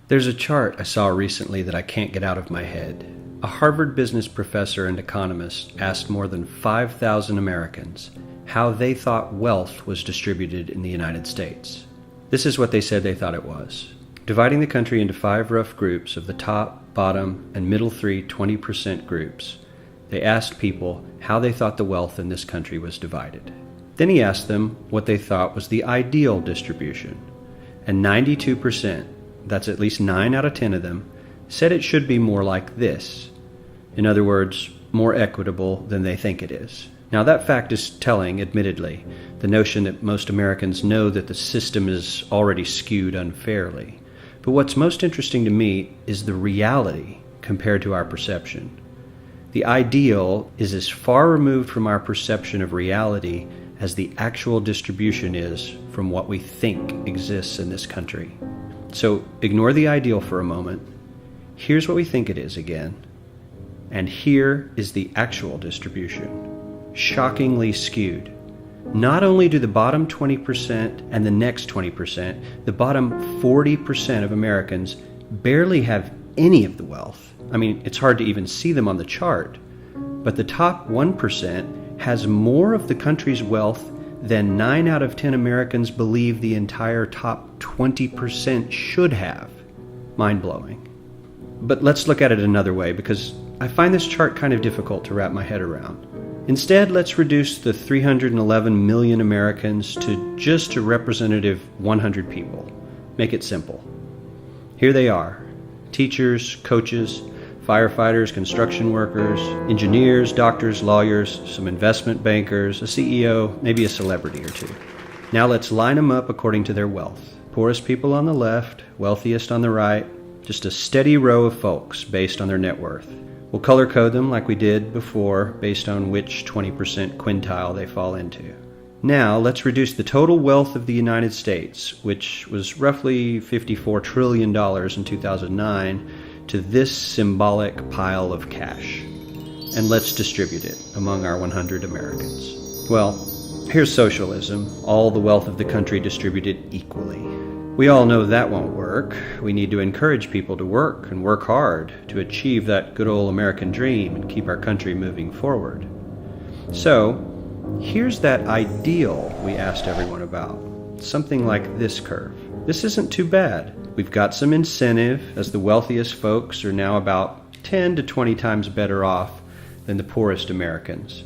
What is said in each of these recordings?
There's a chart I saw recently that I can't get out of my head. A Harvard business professor and economist asked more than 5,000 Americans how they thought wealth was distributed in the United States. This is what they said they thought it was. Dividing the country into 5 rough groups of the top, bottom, and middle 3 20% groups, they asked people how they thought the wealth in this country was divided. Then he asked them what they thought was the ideal distribution. And 92%, that's at least 9 out of 10 of them, said it should be more like this. In other words, more equitable than they think it is. Now that fact is telling, admittedly, the notion that most Americans know that the system is already skewed unfairly. But what's most interesting to me is the reality compared to our perception. The ideal is as far removed from our perception of reality as the actual distribution is from what we think exists in this country. So ignore the ideal for a moment. Here's what we think it is again. And here is the actual distribution. Shockingly skewed. Not only do the bottom 20% and the next 20%, the bottom 40% of Americans barely have any of the wealth. I mean, it's hard to even see them on the chart. But the top 1% has more of the country's wealth than 9 out of 10 Americans believe the entire top 20% should have. Mind-blowing. But let's look at it another way, because I find this chart kind of difficult to wrap my head around. Instead, let's reduce the 311 million Americans to just a representative 100 people. Make it simple. Here they are: teachers, coaches, firefighters, construction workers, engineers, doctors, lawyers, some investment bankers, a CEO, maybe a celebrity or two. Now let's line them up according to their wealth. Poorest people on the left, wealthiest on the right, just a steady row of folks based on their net worth. We'll color code them like we did before based on which 20% quintile they fall into. Now let's reduce the total wealth of the United States, which was roughly $54 trillion in 2009, to this symbolic pile of cash. And let's distribute it among our 100 Americans. Well, here's socialism, all the wealth of the country distributed equally. We all know that won't work. We need to encourage people to work and work hard to achieve that good old American dream and keep our country moving forward. So, here's that ideal we asked everyone about. Something like this curve. This isn't too bad. We've got some incentive, as the wealthiest folks are now about 10 to 20 times better off than the poorest Americans.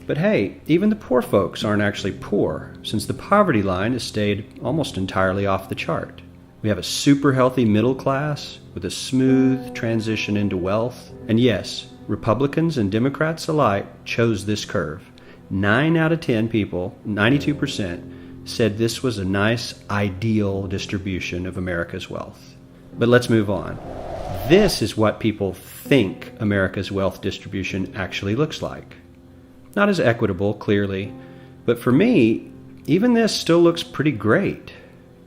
But hey, even the poor folks aren't actually poor, since the poverty line has stayed almost entirely off the chart. We have a super healthy middle class with a smooth transition into wealth. And yes, Republicans and Democrats alike chose this curve. 9 out of 10 people, 92%, said this was a nice, ideal distribution of America's wealth. But let's move on. This is what people think America's wealth distribution actually looks like. Not as equitable, clearly, but for me, even this still looks pretty great.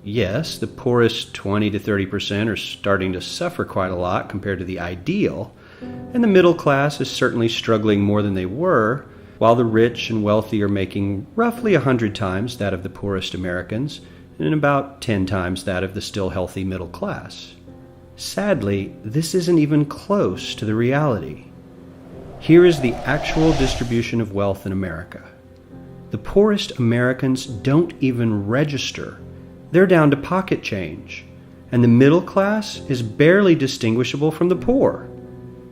Yes, the poorest 20 to 30% are starting to suffer quite a lot compared to the ideal, and the middle class is certainly struggling more than they were, while the rich and wealthy are making roughly 100 times that of the poorest Americans, and about 10 times that of the still healthy middle class. Sadly, this isn't even close to the reality. Here is the actual distribution of wealth in America. The poorest Americans don't even register. They're down to pocket change, and the middle class is barely distinguishable from the poor.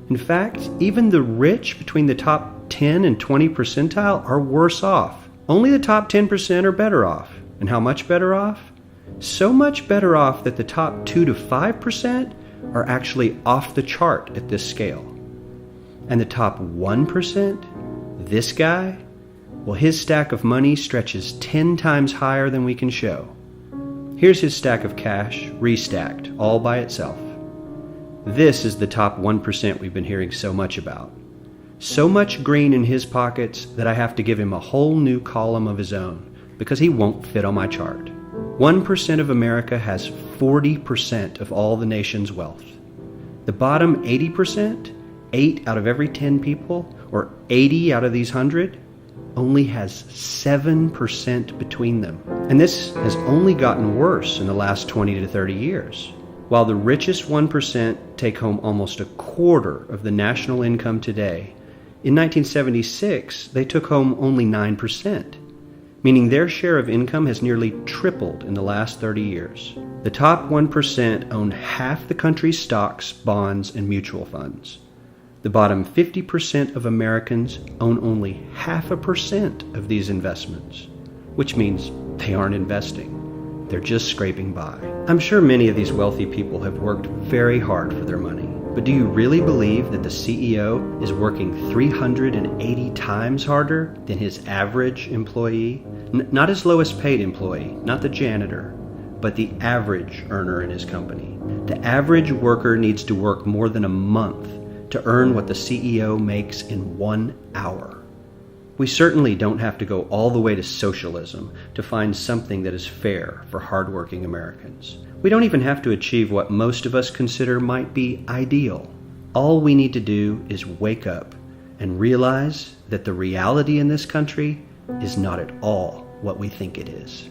In fact, even the rich between the top 10 and 20 percentile are worse off. Only the top 10% are better off. And how much better off? So much better off that the top 2 to 5% are actually off the chart at this scale. And the top 1%, this guy, well, his stack of money stretches 10 times higher than we can show. Here's his stack of cash, restacked, all by itself. This is the top 1% we've been hearing so much about. So much green in his pockets that I have to give him a whole new column of his own, because he won't fit on my chart. 1% of America has 40% of all the nation's wealth. The bottom 80%, 8 out of every 10 people, or 80 out of these 100, only has 7% between them. And this has only gotten worse in the last 20 to 30 years. While the richest 1% take home almost a quarter of the national income today, in 1976 they took home only 9%, meaning their share of income has nearly tripled in the last 30 years. The top 1% own half the country's stocks, bonds, and mutual funds. The bottom 50% of Americans own only 0.5% of these investments, which means they aren't investing. They're just scraping by. I'm sure many of these wealthy people have worked very hard for their money, but do you really believe that the CEO is working 380 times harder than his average employee? Not his lowest paid employee, not the janitor, but the average earner in his company. The average worker needs to work more than a month to earn what the CEO makes in 1 hour. We certainly don't have to go all the way to socialism to find something that is fair for hardworking Americans. We don't even have to achieve what most of us consider might be ideal. All we need to do is wake up and realize that the reality in this country is not at all what we think it is.